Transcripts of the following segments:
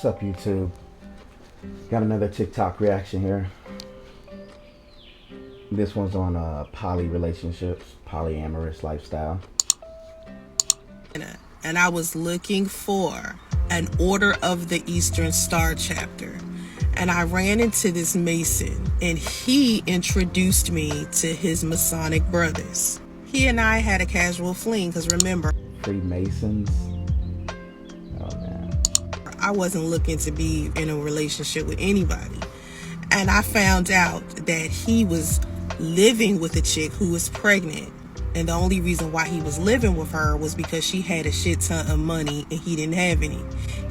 What's up, YouTube? Got another TikTok reaction here. This one's on poly relationships, polyamorous lifestyle. And I was looking for an Order of the Eastern Star chapter. And I ran into this Mason, and he introduced me to his Masonic brothers. He and I had a casual fling, because remember, Freemasons. Oh man. I wasn't looking to be in a relationship with anybody. And I found out that he was living with a chick who was pregnant. And the only reason why he was living with her was because she had a shit ton of money and he didn't have any.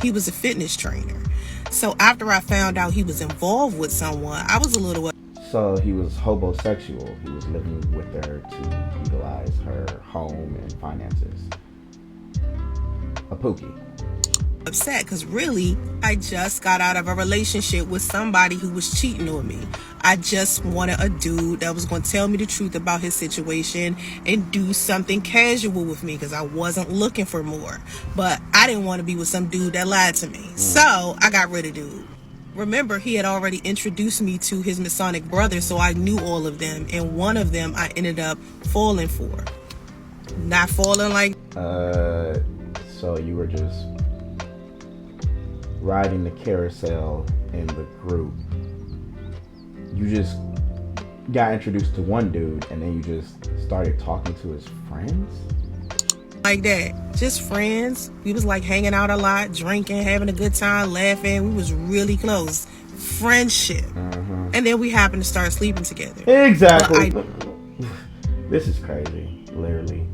He was a fitness trainer. So after I found out he was involved with someone, I was a little... So he was homosexual. He was living with her to utilize her home and finances. A pookie. Upset because really I just got out of a relationship with somebody who was cheating on me. I just wanted a dude that was going to tell me the truth about his situation and do something casual with me because I wasn't looking for more. But I didn't want to be with some dude that lied to me. So I got rid of dude. Remember, he had already introduced me to his Masonic brothers, so I knew all of them, and one of them I ended up falling for. Not falling like... So you were just riding the carousel in the group. You just got introduced to one dude and then you just started talking to his friends? Like that. Just friends. We was like hanging out a lot, drinking, having a good time, laughing. We was really close. Friendship. And then we happened to start sleeping together. Exactly. This is crazy. Literally.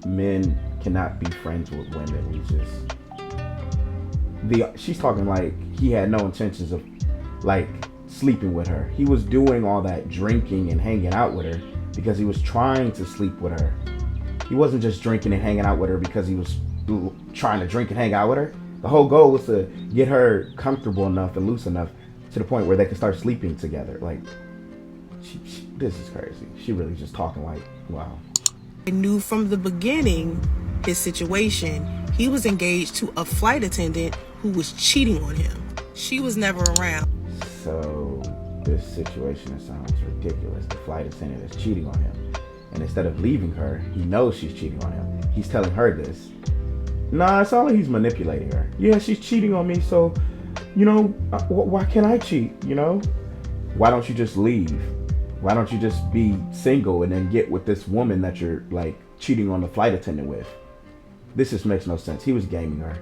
Men cannot be friends with women. She's talking like he had no intentions of like sleeping with her. He was doing all that drinking and hanging out with her because he was trying to sleep with her. He wasn't just drinking and hanging out with her because he was trying to drink and hang out with her. The whole goal was to get her comfortable enough and loose enough to the point where they could start sleeping together. Like, this is crazy. She really just talking like, wow. I knew from the beginning his situation. He was engaged to a flight attendant who was cheating on him. She was never around. So this situation sounds ridiculous. The flight attendant is cheating on him. And instead of leaving her, he knows she's cheating on him. He's telling her this. Nah, it's all like he's manipulating her. Yeah, she's cheating on me, so, you know, why can't I cheat, you know? Why don't you just leave? Why don't you just be single and then get with this woman that you're, like, cheating on the flight attendant with? This just makes no sense. He was gaming her.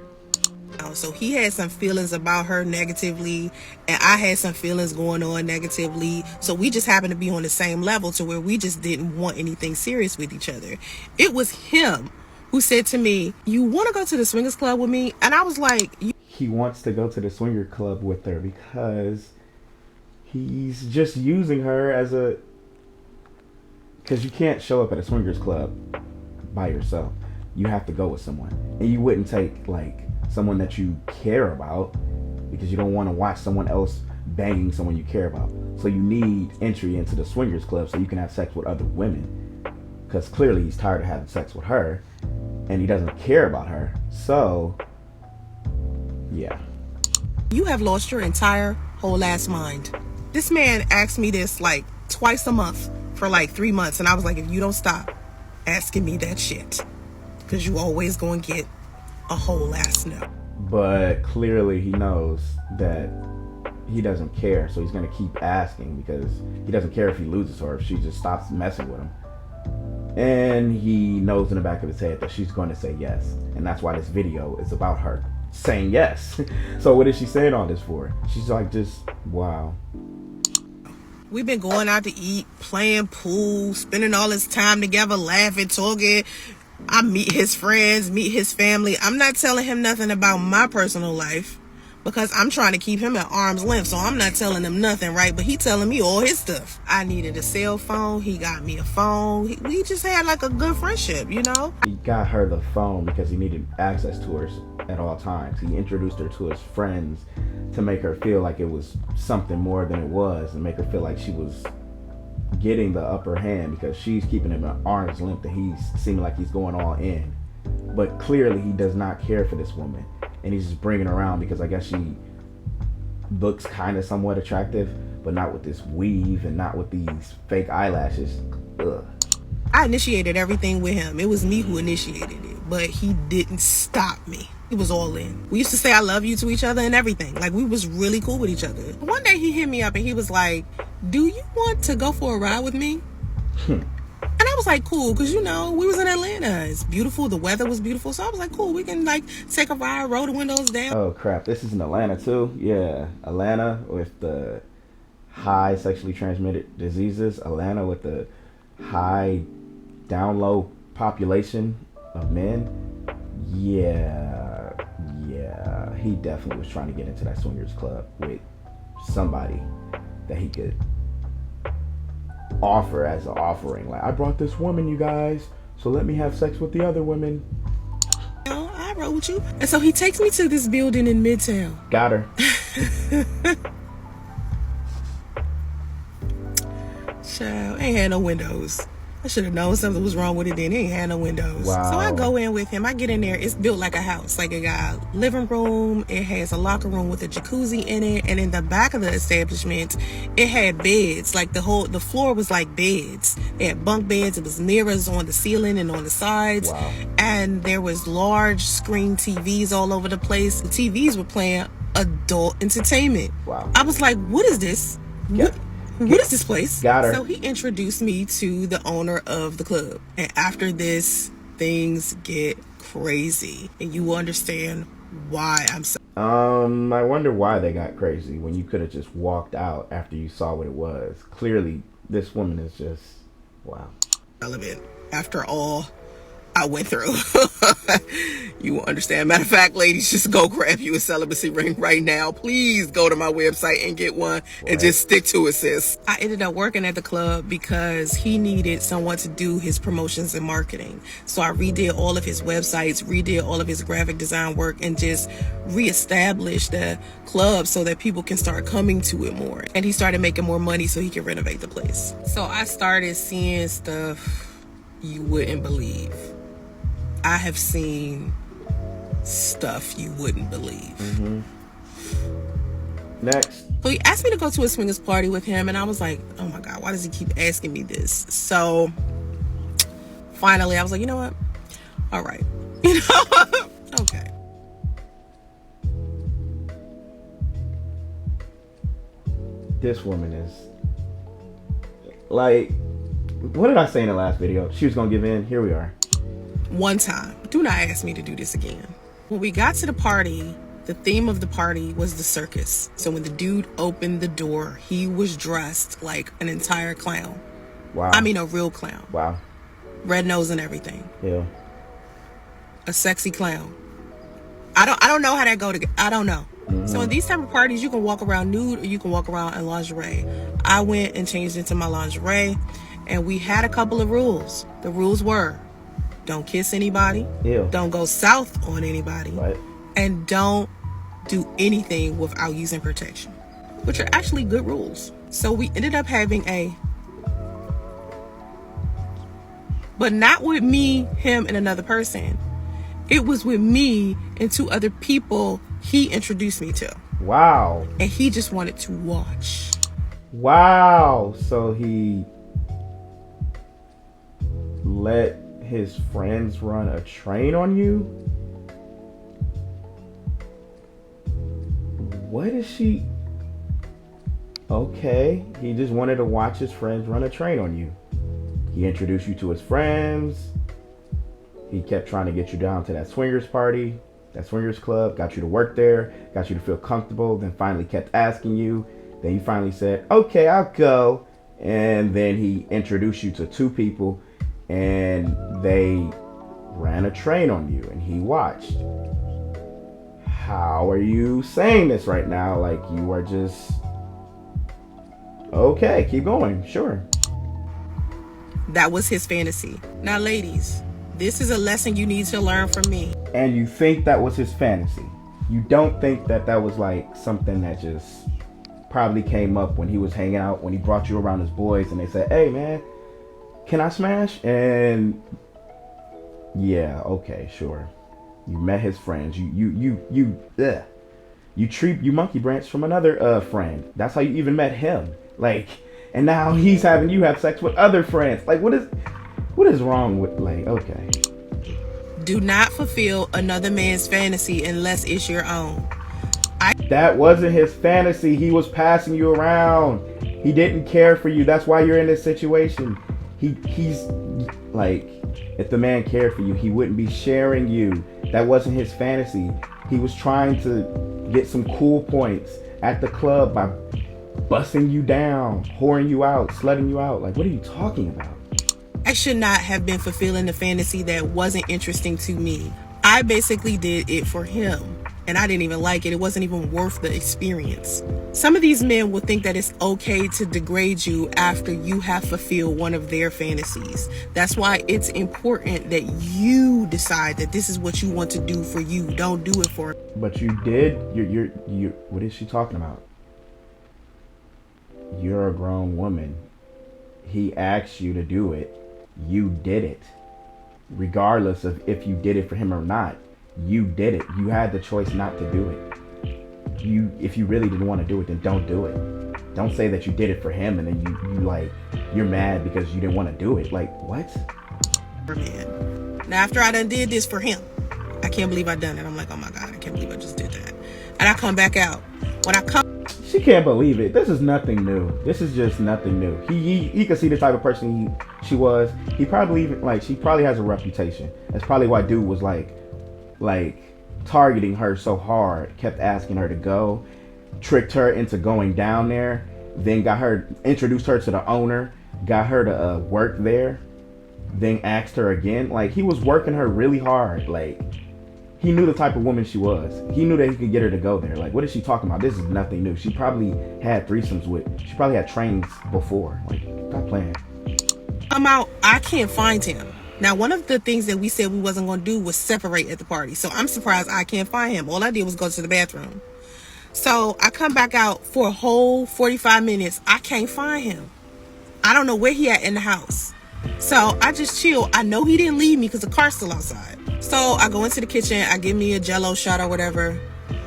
So he had some feelings about her negatively, and I had some feelings going on negatively. So we just happened to be on the same level to where we just didn't want anything serious with each other. It was him who said to me, "You want to go to the swingers club with me?" And I was like, he wants to go to the swinger club with her because he's just using her as a... Because you can't show up at a swingers club by yourself. You have to go with someone. And you wouldn't take, like, someone that you care about because you don't want to watch someone else banging someone you care about. So you need entry into the swingers club so you can have sex with other women, because clearly he's tired of having sex with her and he doesn't care about her. So yeah, you have lost your entire whole ass mind. This man asked me this like twice a month for like 3 months, and I was like, if you don't stop asking me that shit, because you always gonna get a whole ass no. But clearly he knows that he doesn't care, so he's gonna keep asking because he doesn't care if he loses her, if she just stops messing with him. And he knows in the back of his head that she's going to say yes, and that's why this video is about her saying yes. So what is she saying all this for? She's like, just wow. We've been going out to eat, playing pool, spending all this time together, laughing, talking. I meet his friends, meet his family. I'm not telling him nothing about my personal life because I'm trying to keep him at arm's length. So I'm not telling him nothing, right? But he telling me all his stuff. I needed a cell phone. He got me a phone. We just had like a good friendship, you know? He got her the phone because he needed access to her at all times. He introduced her to his friends to make her feel like it was something more than it was, and make her feel like she was getting the upper hand because she's keeping him at arm's length and he's seeming like he's going all in. But clearly he does not care for this woman. and he's just bringing her around because I guess she looks kind of somewhat attractive, but not with this weave and not with these fake eyelashes. Ugh. I initiated everything with him. It was me who initiated it, but he didn't stop me. He was all in. We used to say I love you to each other and everything. Like, we was really cool with each other. One day he hit me up and he was like, do you want to go for a ride with me? And I was like, cool, because, you know, we was in Atlanta. It's beautiful. The weather was beautiful. So I was like, cool, we can, like, take a ride, roll the windows down. Oh, crap. This is in Atlanta, too? Yeah. Atlanta with the high sexually transmitted diseases. Atlanta with the high down low population of men. Yeah. He definitely was trying to get into that swingers club with somebody that he could offer as an offering. Like, I brought this woman, you guys, so let me have sex with the other women. I roll with you. And so he takes me to this building in Midtown. Got her. Child, ain't had no windows. I should have known something was wrong with it then. It ain't had no windows. Wow. So I go in with him. I get in there. It's built like a house. Like, it got a living room. It has a locker room with a jacuzzi in it. And in the back of the establishment, it had beds. Like, the floor was like beds. It had bunk beds. It was mirrors on the ceiling and on the sides. Wow. And there was large screen TVs all over the place. The TVs were playing adult entertainment. Wow. I was like, what is this? What is this place? Got her. So he introduced me to the owner of the club. And after this, things get crazy. And you will understand why I'm so... I wonder why they got crazy when you could have just walked out after you saw what it was. Clearly, this woman is just... wow. relevant after all I went through. You will understand. Matter of fact, ladies, just go grab you a celibacy ring right now. Please go to my website and get one and just stick to it, sis. I ended up working at the club because he needed someone to do his promotions and marketing. So I redid all of his websites, redid all of his graphic design work, and just reestablished the club so that people can start coming to it more. And he started making more money so he could renovate the place. So I started seeing stuff you wouldn't believe. I have seen stuff you wouldn't believe. Mm-hmm. Next. So he asked me to go to a swingers party with him, and I was like, oh my God, why does he keep asking me this? So finally I was like, you know what? All right. You know? Okay. This woman is like, what did I say in the last video? She was gonna give in. Here we are. One time. Do not ask me to do this again. When we got to the party, the theme of the party was the circus. So when the dude opened the door, he was dressed like an entire clown. Wow. I mean, a real clown. Wow. Red nose and everything. Yeah. A sexy clown. I don't know how that go together. I don't know. Mm-hmm. So in these type of parties, you can walk around nude or you can walk around in lingerie. I went and changed into my lingerie, and we had a couple of rules. The rules were: don't kiss anybody. Ew. Don't go south on anybody. Right. And don't do anything without using protection, which are actually good rules. So we ended up having but not with me, him, and another person. It was with me and two other people he introduced me to. Wow. And he just wanted to watch. Wow. So he let his friends run a train on you? What is she? Okay, he just wanted to watch his friends run a train on you. He introduced you to his friends. He kept trying to get you down to that swingers party, that swingers club, got you to work there, got you to feel comfortable, then finally kept asking you. Then you finally said, okay, I'll go. And then he introduced you to two people, and they ran a train on you, and he watched. How are you saying this right now? Like, you are just... Okay, keep going. Sure. That was his fantasy. Now, ladies, this is a lesson you need to learn from me. And you think that was his fantasy. You don't think that that was like something that just probably came up when he was hanging out, when he brought you around his boys and they said, hey man, can I smash? And yeah, okay, sure. You met his friends. You monkey branch from another friend. That's how you even met him. Like, and now he's having you have sex with other friends. Like, what is wrong with, like, okay. Do not fulfill another man's fantasy unless it's your own. That wasn't his fantasy. He was passing you around. He didn't care for you. That's why you're in this situation. He's like, if the man cared for you, he wouldn't be sharing you. That wasn't his fantasy. He was trying to get some cool points at the club by busting you down, whoring you out, slutting you out. Like, what are you talking about? I should not have been fulfilling the fantasy that wasn't interesting to me. I basically did it for him, and I didn't even like it. It wasn't even worth the experience. Some of these men will think that it's okay to degrade you after you have fulfilled one of their fantasies. That's why it's important that you decide that this is what you want to do for you. Don't do it for. But you did. You're. What is she talking about? You're a grown woman. He asked you to do it. You did it. Regardless of if you did it for him or not, you did it. You had the choice not to do it. If you really didn't want to do it, then don't do it. Don't say that you did it for him and then you're mad because you didn't want to do it. Like, what? Man. Now, after I done did this for him, I can't believe I done it. I'm like, oh my God, I can't believe I just did that. And I come back out. When I come, she can't believe it. This is nothing new. This is just nothing new. He could see the type of person she was. He probably even, she probably has a reputation. That's probably why dude was like targeting her so hard, kept asking her to go, tricked her into going down there, then introduced her to the owner, got her to work there, then asked her again. Like, he was working her really hard. Like, he knew the type of woman she was. He knew that he could get her to go there. Like, what is she talking about? This is nothing new. She probably had threesomes she probably had trains before. Like, stop playing. I'm out. I can't find him. Now, one of the things that we said we wasn't going to do was separate at the party. So I'm surprised I can't find him. All I did was go to the bathroom. So I come back out for a whole 45 minutes. I can't find him. I don't know where he at in the house. So I just chill. I know he didn't leave me because the car's still outside. So I go into the kitchen. I give me a Jell-O shot or whatever.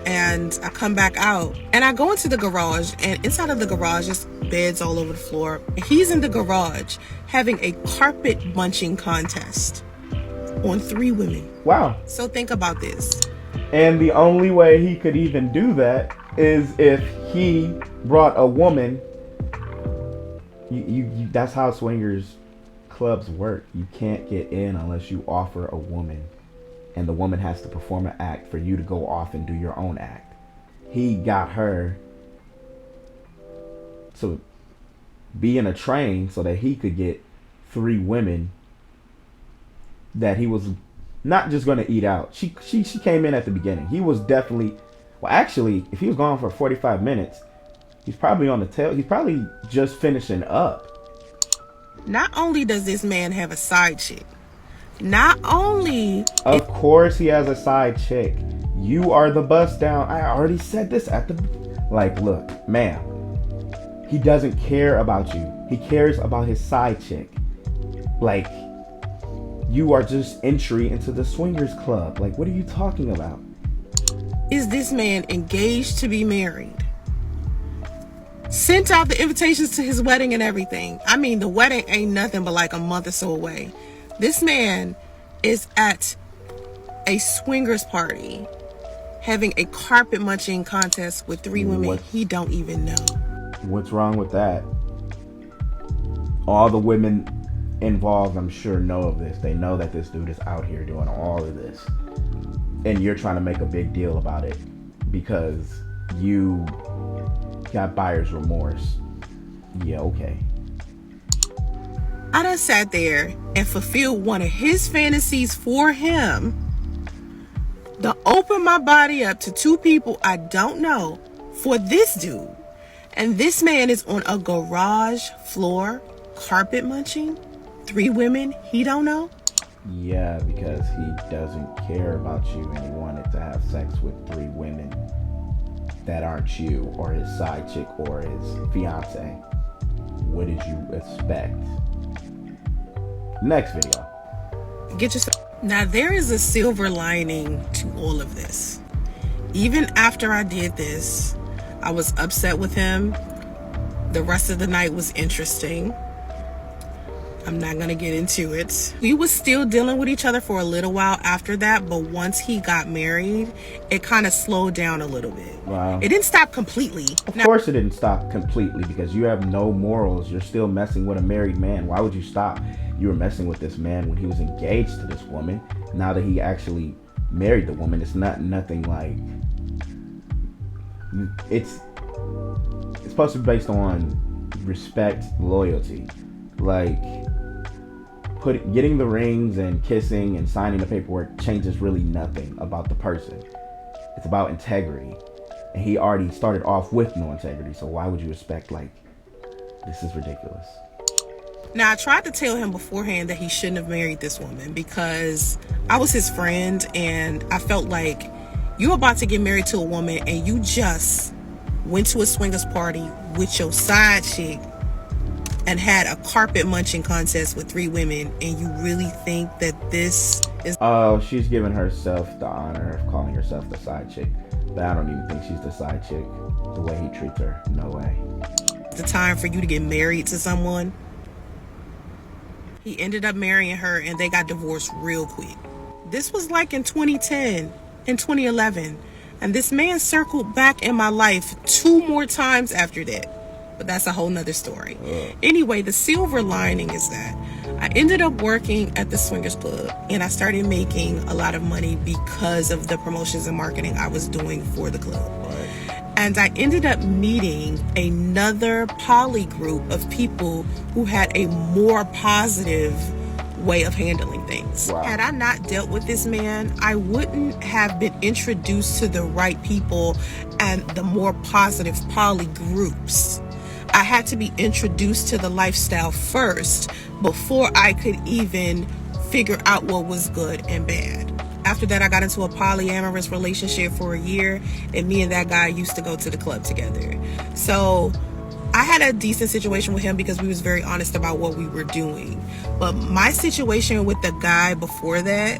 And I come back out. And I go into the garage. And inside of the garage, there's beds all over the floor. He's in the garage having a carpet munching contest on 3 women. Wow. So think about this. And the only way he could even do that is if he brought a woman. That's how swingers clubs work. You can't get in unless you offer a woman. And the woman has to perform an act for you to go off and do your own act. He got her to be in a train so that he could get 3 women that he was not just going to eat out. She came in at the beginning. He was definitely, well, actually, if he was gone for 45 minutes, he's probably on the tail. He's probably just finishing up. Not only does this man have a side chick, not only... Of course he has a side chick. You are the bust down. I already said this at the... Like, look, ma'am. He doesn't care about you. He cares about his side chick. Like, you are just entry into the swingers club. Like, what are you talking about? Is this man engaged to be married? Sent out the invitations to his wedding and everything. I mean, the wedding ain't nothing but like a month or so away. This man is at a swingers party having a carpet munching contest with 3 women he don't even know. What's wrong with that? All the women involved, I'm sure, know of this. They know that this dude is out here doing all of this. And you're trying to make a big deal about it because you got buyer's remorse. Yeah, okay. I done sat there and fulfilled one of his fantasies for him to open my body up to 2 people I don't know for this dude. And this man is on a garage floor carpet munching 3 women he don't know. Yeah, because he doesn't care about you and he wanted to have sex with 3 women that aren't you or his side chick or his fiance. What did you expect? Next video. Get yourself. Now, there is a silver lining to all of this. Even after I did this, I was upset with him. The rest of the night was interesting. I'm not going to get into it. We was still dealing with each other for a little while after that, but once he got married, it kind of slowed down a little bit. Wow. It didn't stop completely. Of course it didn't stop completely, because you have no morals. You're still messing with a married man. Why would you stop? You were messing with this man when he was engaged to this woman. Now that he actually married the woman, it's nothing like... It's supposed to be based on respect, loyalty. Like, getting the rings and kissing and signing the paperwork changes really nothing about the person. It's about integrity. And he already started off with no integrity, so why would you expect, like, this is ridiculous. Now, I tried to tell him beforehand that he shouldn't have married this woman because I was his friend, and I felt like you're about to get married to a woman and you just went to a swingers party with your side chick and had a carpet munching contest with 3 women, and you really think that this is... Oh, she's giving herself the honor of calling herself the side chick. But I don't even think she's the side chick. The way he treats her, no way. The time for you to get married to someone. He ended up marrying her and they got divorced real quick. This was like in 2010 and 2011. And this man circled back in my life 2 more times after that. But that's a whole nother story. Anyway, the silver lining is that I ended up working at the swingers club and I started making a lot of money because of the promotions and marketing I was doing for the club. And I ended up meeting another poly group of people who had a more positive way of handling things. Wow. Had I not dealt with this man, I wouldn't have been introduced to the right people and the more positive poly groups. I had to be introduced to the lifestyle first before I could even figure out what was good and bad. After that, I got into a polyamorous relationship for a year, and me and that guy used to go to the club together. So I had a decent situation with him because we was very honest about what we were doing. But my situation with the guy before that,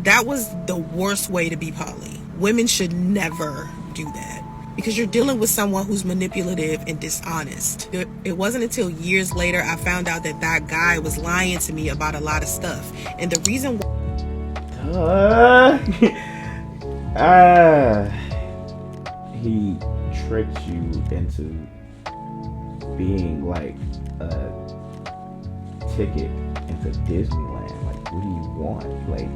that was the worst way to be poly. Women should never do that because you're dealing with someone who's manipulative and dishonest. It wasn't until years later I found out that that guy was lying to me about a lot of stuff. And the reason he tricked you into being like a ticket into Disneyland. Like, what do you want? Like,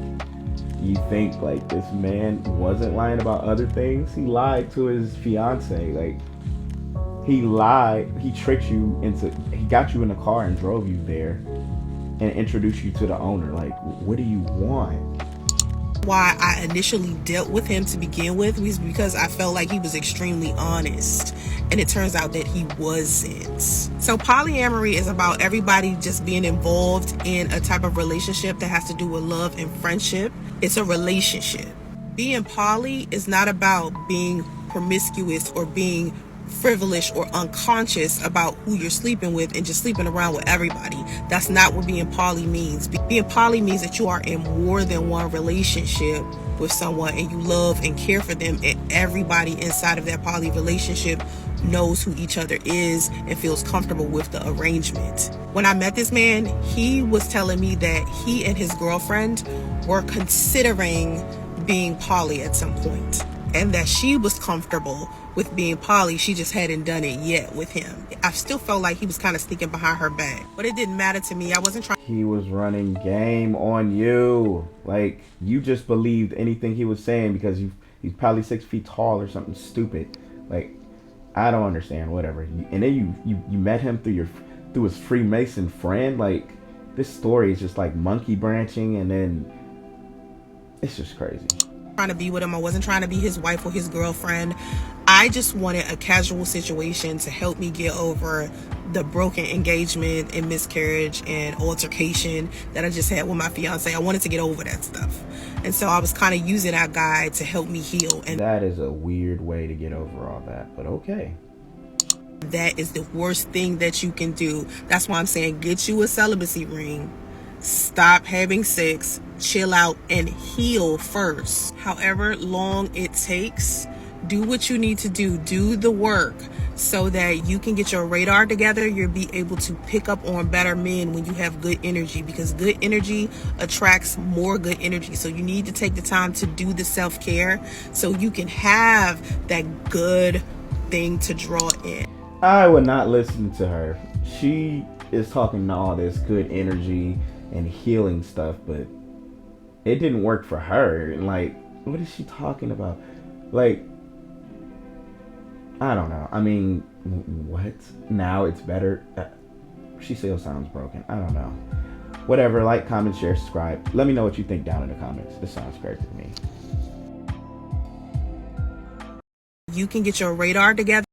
you think like this man wasn't lying about other things? He lied to his fiance. Like, he lied. He tricked you into... He got you in the car and drove you there and introduced you to the owner. Like, what do you want? Why I initially dealt with him to begin with was because I felt like he was extremely honest, and it turns out that he wasn't. So polyamory is about everybody just being involved in a type of relationship that has to do with love and friendship. It's a relationship. Being poly is not about being promiscuous or being frivolous or unconscious about who you're sleeping with and just sleeping around with everybody. That's not what being poly means. Being poly means that you are in more than one relationship with someone and you love and care for them, and everybody inside of that poly relationship knows who each other is and feels comfortable with the arrangement. When I met this man, he was telling me that he and his girlfriend were considering being poly at some point, and that she was comfortable with being poly. She just hadn't done it yet with him. I still felt like he was kind of sneaking behind her back, but it didn't matter to me. I wasn't trying. He was running game on you. Like, you just believed anything he was saying because he's probably 6 feet tall or something stupid. Like, I don't understand. Whatever. And then you met him through his Freemason friend. Like, this story is just like monkey branching, and then it's just crazy. Trying to be with him. I wasn't trying to be his wife or his girlfriend. I just wanted a casual situation to help me get over the broken engagement and miscarriage and altercation that I just had with my fiance. I wanted to get over that stuff. And so I was kind of using that guy to help me heal. And that is a weird way to get over all that, but okay. That is the worst thing that you can do. That's why I'm saying get you a celibacy ring. stop having sex, chill out, and heal first. However long it takes, do what you need to do the work so that you can get your radar together. You'll be able to pick up on better men when you have good energy, because good energy attracts more good energy. So you need to take the time to do the self-care so you can have that good thing to draw in. I would not listen to her. She is talking all this good energy and healing stuff, but it didn't work for her. And like, what is she talking about? Like, I don't know. I mean, what? Now it's better? She still sounds broken. I don't know. Whatever. Like, comment, share, subscribe. Let me know what you think down in the comments. This sounds crazy to me. You can get your radar together.